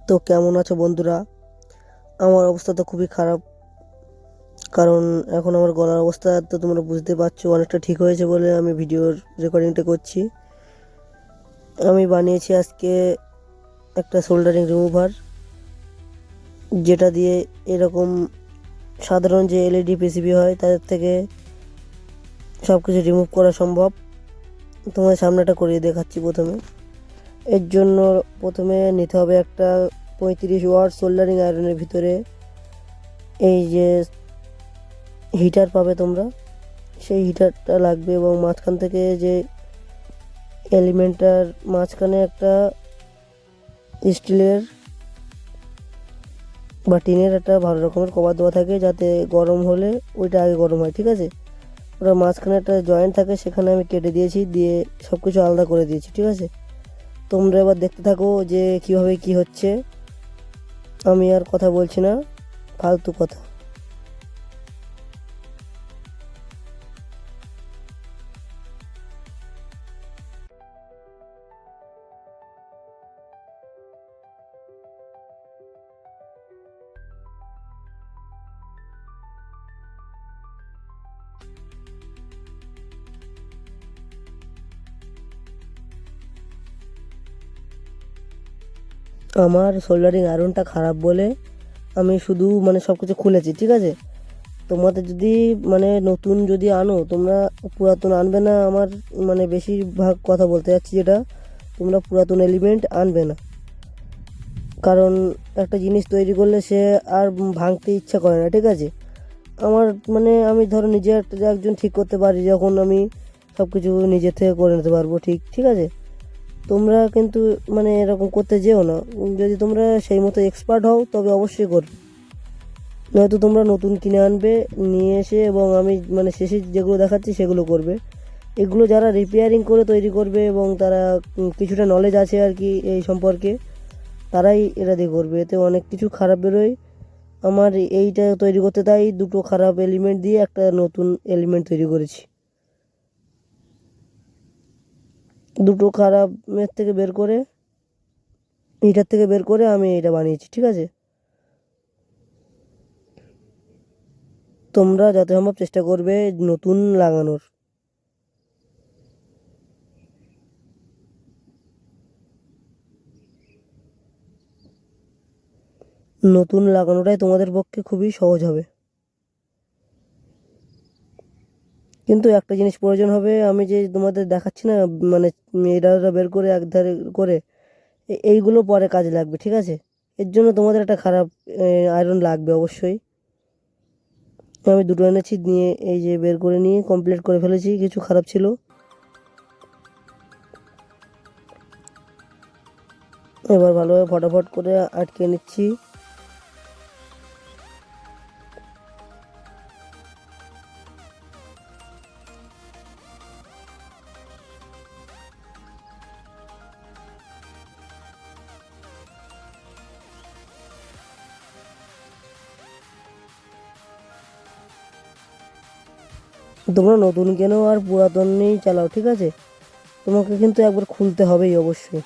তো কেমন আছো বন্ধুরা? আমার অবস্থা তো খুবই খারাপ, কারণ এখন আমার গলার অবস্থা তো তোমরা বুঝতে পারছো। অনেকটা ঠিক হয়েছে বলে আমি ভিডিওর রেকর্ডিংটা করছি। আমি বানিয়েছি আজকে একটা সোল্ডারিং রিমুভার, যেটা দিয়ে এরকম সাধারণ যে এলইডি পিসিবি হয় তাদের থেকে সব কিছু রিমুভ করা সম্ভব। তোমাদের সামনেটা করিয়ে দেখাচ্ছি। এর জন্য প্রথমে নিতে হবে একটা 35 ওয়াট সোল্ডারিং আয়রনের ভিতরে এই যে হিটার পাবে তোমরা, সেই হিটারটা লাগবে, এবং মাঝখান থেকে যে এলিমেন্টটার মাঝখানে একটা স্টিলের বা টিনের একটা ভালো রকমের কভার দেওয়া থাকে, যাতে গরম হলে ওইটা আগে গরম হয়। ঠিক আছে, ওটা মাঝখানে একটা জয়েন্ট থাকে, সেখানে আমি কেটে দিয়েছি, দিয়ে সব কিছু আলাদা করে দিয়েছি। ঠিক আছে, তোমরা এবার দেখতে থাকো যে কিভাবে কি হচ্ছে। আমি আর কথা বলছি না, ফালতু কথা। আমার সোল্ডারিং আয়রনটা খারাপ বলে আমি শুধু সব কিছু খুলেছি। ঠিক আছে, তোমাদের যদি নতুন যদি আনো, তোমরা পুরাতন আনবে না। আমার বেশিরভাগ কথা বলতে যাচ্ছি, যেটা তোমরা পুরাতন এলিমেন্ট আনবে না, কারণ একটা জিনিস তৈরি করলে সে আর ভাঙতে ইচ্ছা করে না। ঠিক আছে, আমার আমি ধরো নিজে একজন ঠিক করতে পারি, যখন আমি সব কিছু নিজে থেকে করে নিতে পারবো। ঠিক ঠিক আছে, তোমরা কিন্তু এরকম করতে যেও না। যদি তোমরা সেই মতো এক্সপার্ট হও তবে অবশ্যই করবে, নয়তো তোমরা নতুন কিনে আনবে, নিয়ে এসে এবং আমি শেষে যেগুলো দেখাচ্ছি সেগুলো করবে। এগুলো যারা রিপেয়ারিং করে তৈরি করবে এবং তারা কিছুটা নলেজ আছে আর কি এই সম্পর্কে, তারাই এটা দিয়ে করবে। এতে অনেক কিছু খারাপ বেরোয়। আমার এইটা তৈরি করতে তাই দুটো খারাপ এলিমেন্ট দিয়ে একটা নতুন এলিমেন্ট তৈরি করেছি। দুটো খারাপের থেকে বের করে, এটার থেকে বের করে আমি এটা বানিয়েছি। ঠিক আছে, তোমরা যত সম্ভব চেষ্টা করবে নতুন লাগানোর। নতুন লাগানোটাই তোমাদের পক্ষে খুবই সহজ হবে। কিন্তু একটা জিনিস প্রয়োজন হবে, আমি যে তোমাদের দেখাচ্ছি না, মানে এটা বের করে একধারে করে, এইগুলো পরে কাজে লাগবে। ঠিক আছে, এর জন্য তোমাদের একটা খারাপ আয়রন লাগবে অবশ্যই। আমি দুটো এনেছি, নিয়ে এই যে বের করে নিয়ে কমপ্লিট করে ফেলেছি। কিছু খারাপ ছিল, এবার ভালোভাবে ফটাফট করে আটকে নিচ্ছি। তোমরা নতুন কেনো আর পুরাতন নিয়েই চালাও। ঠিক আছে, তোমাকে কিন্তু একবার খুলতে হবেই অবশ্যই,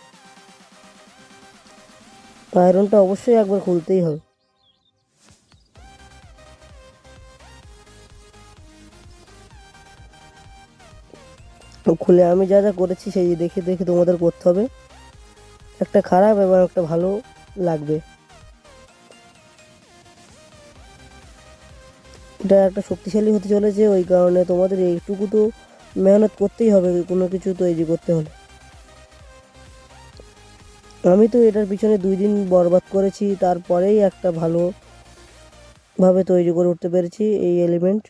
আয়রনটা অবশ্যই একবার খুলতেই হবে। খুলে আমি যা যা করেছি সেই দেখে দেখে তোমাদের করতে হবে। একটা খারাপ এবং একটা ভালো লাগবে। এটা একটা শক্তিশালী হতে চলেছে, ওই কারণে তোমাদের এইটুকু তো মেহনত করতেই হবে কোনো কিছু তৈরি করতে হলে। আমি তো এটার পিছনে 2 দিন বরবাদ করেছি, তারপরেই একটা ভালোভাবে তৈরি করে উঠতে পেরেছি এই এলিমেন্ট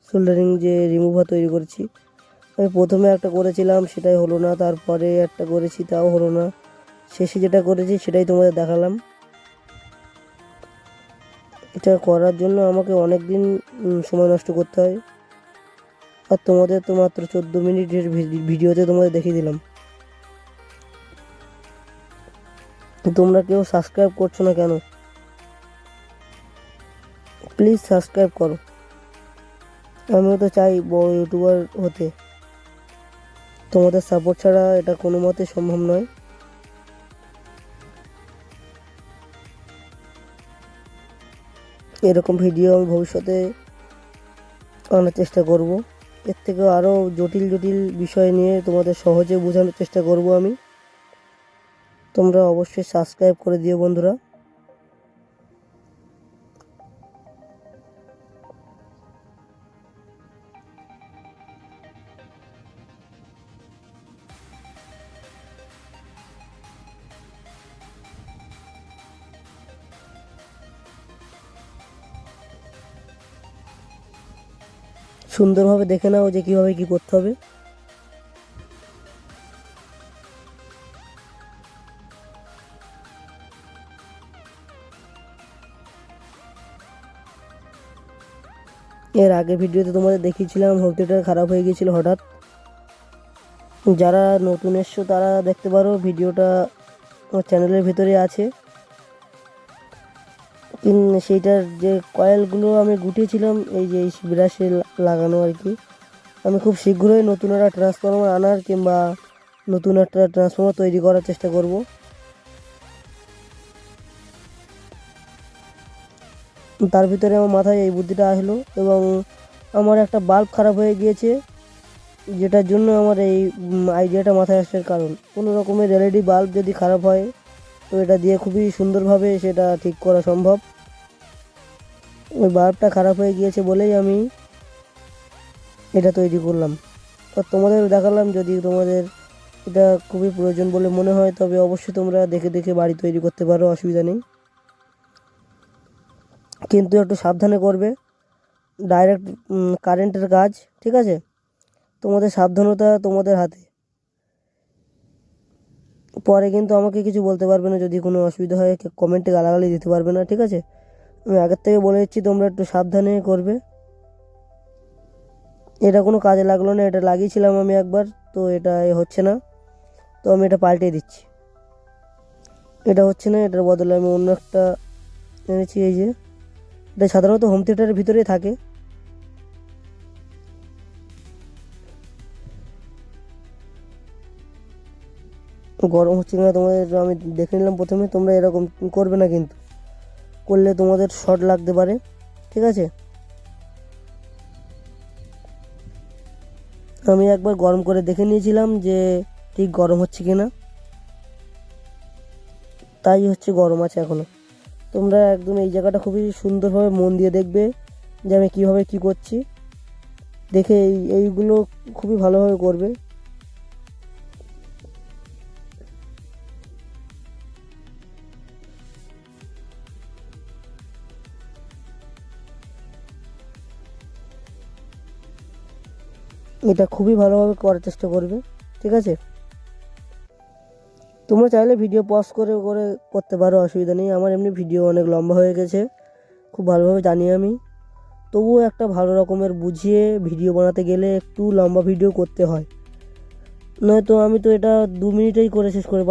সোল্ডারিং যে রিমুভার তৈরি করেছি। আমি প্রথমে একটা করেছিলাম, সেটাই হলো না, তারপরে একটা করেছি, তাও হলো না, শেষে যেটা করেছি সেটাই তোমাদের দেখালাম। এটা করার জন্য আমাকে অনেক দিন সময় নষ্ট করতে হয়, আর তোমাদের তো মাত্র 14 মিনিটের ভিডিওতে তোমাদের দেখিয়ে দিলাম। তোমরা কেউ সাবস্ক্রাইব করছো না কেন? প্লিজ সাবস্ক্রাইব করো। আমিও তো চাই বড় ইউটিউবার হতে, তোমাদের সাপোর্ট ছাড়া এটা কোনো মতে সম্ভব নয়। এরকম ভিডিও আমি ভবিষ্যতে আনার চেষ্টা করব। এর থেকেও আরও জটিল জটিল বিষয় নিয়ে তোমাদের সহজে বোঝানোর চেষ্টা করব আমি। তোমরা অবশ্যই সাবস্ক্রাইব করে দিও বন্ধুরা। সুন্দরভাবে দেখে নাও যে কীভাবে কী করতে হবে। এর আগে ভিডিওতে তোমাদের দেখিয়েছিলাম হোম থিয়েটার খারাপ হয়ে গিয়েছিল হঠাৎ। যারা নতুন এসছো তারা দেখতে পারো, ভিডিওটা আমার চ্যানেলের ভিতরে আছে। সেইটার যে কয়েলগুলো আমি গুটিয়েছিলাম এই যে এই ব্রাশে লাগানো আর কি, আমি খুব শীঘ্রই নতুন একটা ট্রান্সফর্মার আনার কিংবা নতুন একটা ট্রান্সফর্মার তৈরি করার চেষ্টা করব। তার ভিতরে আমার মাথায় এই বুদ্ধিটা আসলো, এবং আমার একটা বাল্ব খারাপ হয়ে গিয়েছে, যেটার জন্য আমার এই আইডিয়াটা মাথায় আসার কারণ। কোনো রকমের এলইডি বাল্ব যদি খারাপ হয় তো এটা দিয়ে খুবই সুন্দরভাবে সেটা ঠিক করা সম্ভব। ওই বাল্বটা খারাপ হয়ে গিয়েছে বলেই আমি এটা তৈরি করলাম। তো তোমাদের দেখালাম, যদি তোমাদের এটা খুবই প্রয়োজন বলে মনে হয় তবে অবশ্যই তোমরা দেখে দেখে বাড়ি তৈরি করতে পারো, অসুবিধা নেই। কিন্তু একটু সাবধানে করবে, ডাইরেক্ট কারেন্টের কাজ, ঠিক আছে? তোমাদের সাবধানতা তোমাদের হাতে। পরে কিন্তু আমাকে কিছু বলতে পারবে না, যদি কোনো অসুবিধা হয় কমেন্টে গালাগালি দিতে পারবে না, ঠিক আছে? আমি আগের থেকে বলে দিচ্ছি, তোমরা একটু সাবধানে করবে। এটা কোনো কাজে লাগলো না, এটা লাগিয়েছিলাম আমি একবার, তো এটা হচ্ছে না, তো আমি এটা পাল্টে দিচ্ছি। এটা হচ্ছে না, এটার বদলে আমি অন্য একটা এনেছি। এই যে এটা সাধারণত হোম থিয়েটারের ভিতরেই থাকে। গরম হচ্ছে কিনা তোমাদের আমি দেখে নিলাম প্রথমে। তোমরা এরকম করবে না, কিন্তু করলে তোমাদের শর্ট লাগতে পারে, ঠিক আছে? আমি একবার গরম করে দেখে নিয়েছিলাম যে ঠিক গরম হচ্ছে কিনা, তাই হচ্ছে গরম আছে এখনও। তোমরা একদম এই জায়গাটা খুবই সুন্দরভাবে মন দিয়ে দেখবে যে আমি কীভাবে কী করছি, দেখে এইগুলো খুবই ভালোভাবে করবে। এটা খুবই ভালোভাবে করার চেষ্টা করবে, ঠিক আছে? তোমরা চাইলে ভিডিও পজ করে করে করতে পারো, অসুবিধা নেই। আমার এমনি ভিডিও অনেক লম্বা হয়ে গেছে, খুব ভালোভাবে জানি আমি। তবুও একটা ভালো রকমের বুঝিয়ে ভিডিও বানাতে গেলে একটু লম্বা ভিডিও করতে হয়, নয়তো আমি তো এটা 2 মিনিটেই করে শেষ করে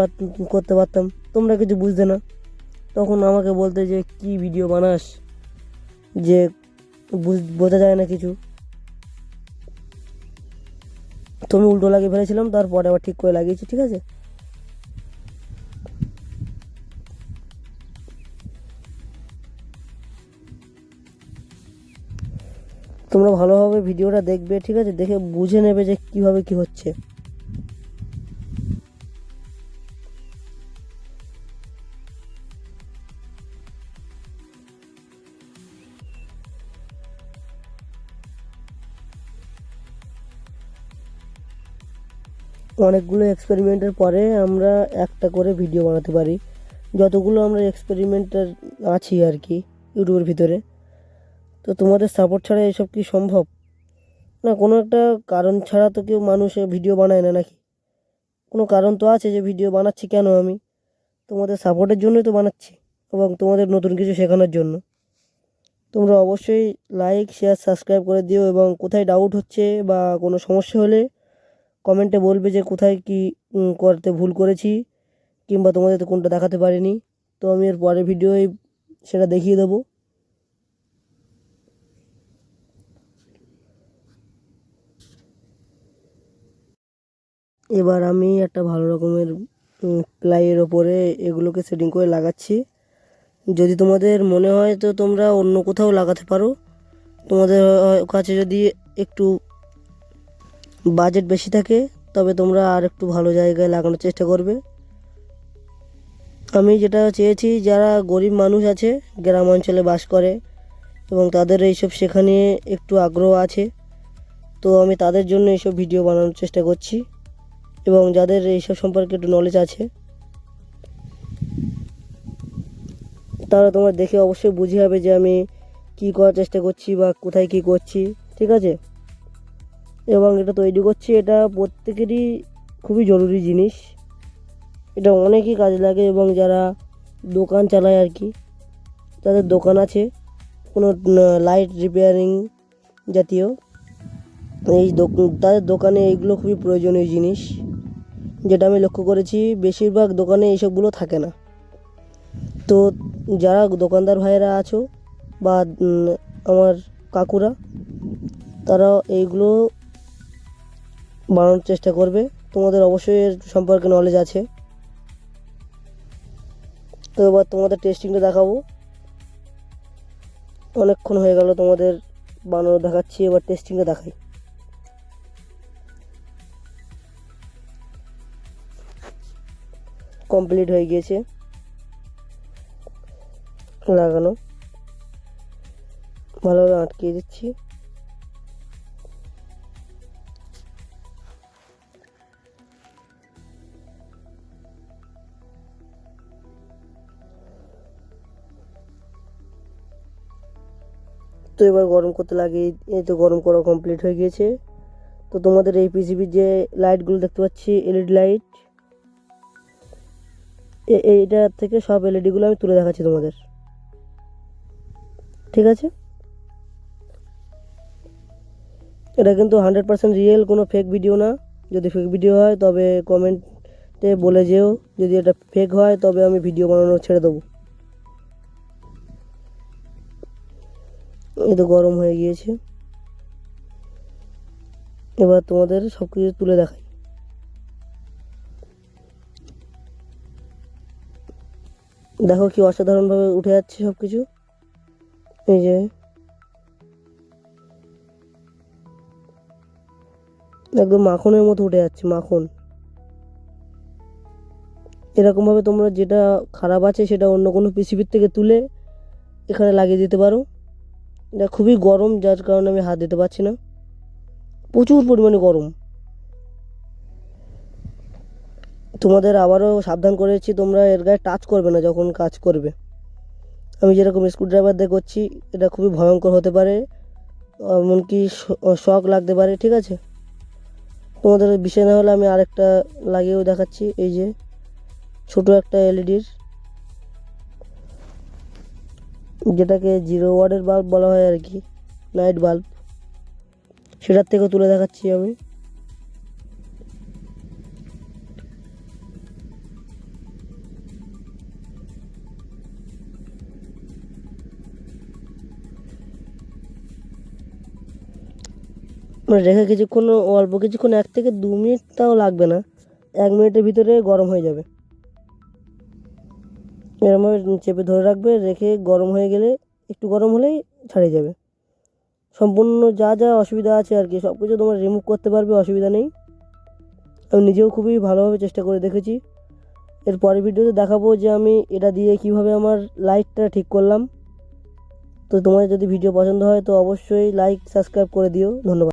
করতে পারতাম। তোমরা কিছু বুঝতে না, তখন আমাকে বলতে যে কি ভিডিও বানাস, যে বোঝা যায় না কিছু। তুমি উল্টো লাগিয়ে ফেলেছিলাম, তারপরে আবার ঠিক করে লাগিয়েছি, ঠিক আছে? তোমরা ভালোভাবে ভিডিওটা দেখবে, ঠিক আছে? দেখে বুঝে নেবে যে কীভাবে কী হচ্ছে। অনেকগুলো এক্সপেরিমেন্টের পরে আমরা একটা করে ভিডিও বানাতে পারি, যতগুলো আমরা এক্সপেরিমেন্টার আছি আর কি ইউটিউবের ভিতরে। তো তোমাদের সাপোর্ট ছাড়া এসব কি সম্ভব? না, কোনো একটা কারণ ছাড়া তো কেউ মানুষে ভিডিও বানায় না নাকি? কোনো কারণ তো আছে যে ভিডিও বানাচ্ছি কেন আমি। তোমাদের সাপোর্টের জন্যই তো বানাচ্ছি, এবং তোমাদের নতুন কিছু শেখানোর জন্য। তোমরা অবশ্যই লাইক শেয়ার সাবস্ক্রাইব করে দিও, এবং কোথায় ডাউট হচ্ছে বা কোনো সমস্যা হলে কমেন্টে বলবে যে কোথায় কি করতে ভুল করেছি, কিংবা তোমাদের তো কোনটা দেখাতে পারিনি। তো আমি এর পরের ভিডিওয় সেটা দেখিয়ে দেবো। এবার আমি একটা ভালো রকমের প্লাইয়ের ওপরে এগুলোকে সেটিং করে লাগাচ্ছি, যদি তোমাদের মনে হয় তো তোমরা অন্য কোথাও লাগাতে পারো। তোমাদের কাছে যদি একটু বাজেট বেশি থাকে তবে তোমরা আর একটু ভালো জায়গায় লাগানোর চেষ্টা করবে। আমি যেটা চেয়েছি, যারা গরিব মানুষ আছে, গ্রাম অঞ্চলে বাস করে এবং তাদের এইসব শেখা নিয়ে একটু আগ্রহ আছে, তো আমি তাদের জন্য এইসব ভিডিও বানানোর চেষ্টা করছি। এবং যাদের এইসব সম্পর্কে একটু নলেজ আছে তারা তোমার দেখে অবশ্যই বুঝে যাবে যে আমি কী করার চেষ্টা করছি বা কোথায় কী করছি, ঠিক আছে। এবং এটা তৈরি করছি, এটা প্রত্যেকেরই খুবই জরুরি জিনিস, এটা অনেকই কাজে লাগে। এবং যারা দোকান চালায় আর কি, তাদের দোকান আছে কোনো লাইট রিপেয়ারিং জাতীয়, তাদের দোকানে এইগুলো খুবই প্রয়োজনীয় জিনিস। যেটা আমি লক্ষ্য করেছি, বেশিরভাগ দোকানে এইসবগুলো থাকে না। তো যারা দোকানদার ভাইয়েরা আছো বা আমার কাকুরা, তারা এইগুলো বানানোর চেষ্টা করবে। তোমাদের অবশ্যই এর সম্পর্কে নলেজ আছে। তো এবার তোমাদের টেস্টিংটা দেখাবো। অনেকক্ষণ হয়ে গেল তোমাদের বানানো দেখাচ্ছি, এবার টেস্টিংটা দেখাই। কমপ্লিট হয়ে গিয়েছে লাগানো, ভালোভাবে আটকে দিচ্ছি। তো এবার গরম করতে লাগিয়ে, এই তো গরম করা কমপ্লিট হয়ে গিয়েছে। তো তোমাদের এই পিসিবির যে লাইটগুলো দেখতে পাচ্ছি, এলইডি লাইট, এইটা থেকে সব এলইডিগুলো আমি তুলে দেখাচ্ছি তোমাদের, ঠিক আছে। এটা কিন্তু 100% রিয়েল, কোনো ফেক ভিডিও না। যদি ফেক ভিডিও হয় তবে কমেন্টে বলে যেও, যদি এটা ফেক হয় তবে আমি ভিডিও বানানো ছেড়ে দেবো। এই তো গরম হয়ে গিয়েছে, এবার তোমাদের সব কিছু তুলে দেখাই। দেখো কি অসাধারণভাবে উঠে যাচ্ছে সব কিছু, এই যে একদম মাখনের মতো উঠে যাচ্ছে, মাখন। এরকমভাবে তোমরা যেটা খারাপ আছে সেটা অন্য কোনো পিসিবির থেকে তুলে এখানে লাগিয়ে দিতে পারো। এটা খুবই গরম, যার কারণে আমি হাত দিতে পারছি না, প্রচুর পরিমাণে গরম। তোমাদের আবারও সাবধান করেছি, তোমরা এর গায়ে টাচ করবে না যখন কাজ করবে। আমি যেরকম স্ক্রুড্রাইভার দিয়ে করছি, এটা খুবই ভয়ঙ্কর হতে পারে, এমনকি শক লাগতে পারে, ঠিক আছে। তোমাদের বিষয় না হলে আমি আরেকটা লাগিয়েও দেখাচ্ছি। এই যে ছোট একটা এলইডির, যেটাকে 0 ওয়াটের বাল্ব বলা হয় আর কি, নাইট বাল্ব, সেটার থেকেও তুলে দেখাচ্ছি আমি। রেখে কিছুক্ষণ, অল্প কিছুক্ষণ, 1 থেকে 2 মিনিট তাও লাগবে না, 1 মিনিটের ভিতরে গরম হয়ে যাবে। এরমভাবে চেপে ধরে রাখবে, রেখে গরম হয়ে গেলে, একটু গরম হলেই ছাড়িয়ে যাবে। সম্পূর্ণ যা যা অসুবিধা আছে আর কি, সব কিছু তোমরা রিমুভ করতে পারবে, অসুবিধা নেই। আমি নিজেও খুবই ভালোভাবে চেষ্টা করে দেখেছি। এর পরের ভিডিওতে দেখাবো যে আমি এটা দিয়ে কিভাবে আমার লাইটটা ঠিক করলাম। তো তোমার যদি ভিডিও পছন্দ হয় তো অবশ্যই লাইক সাবস্ক্রাইব করে দিও। ধন্যবাদ।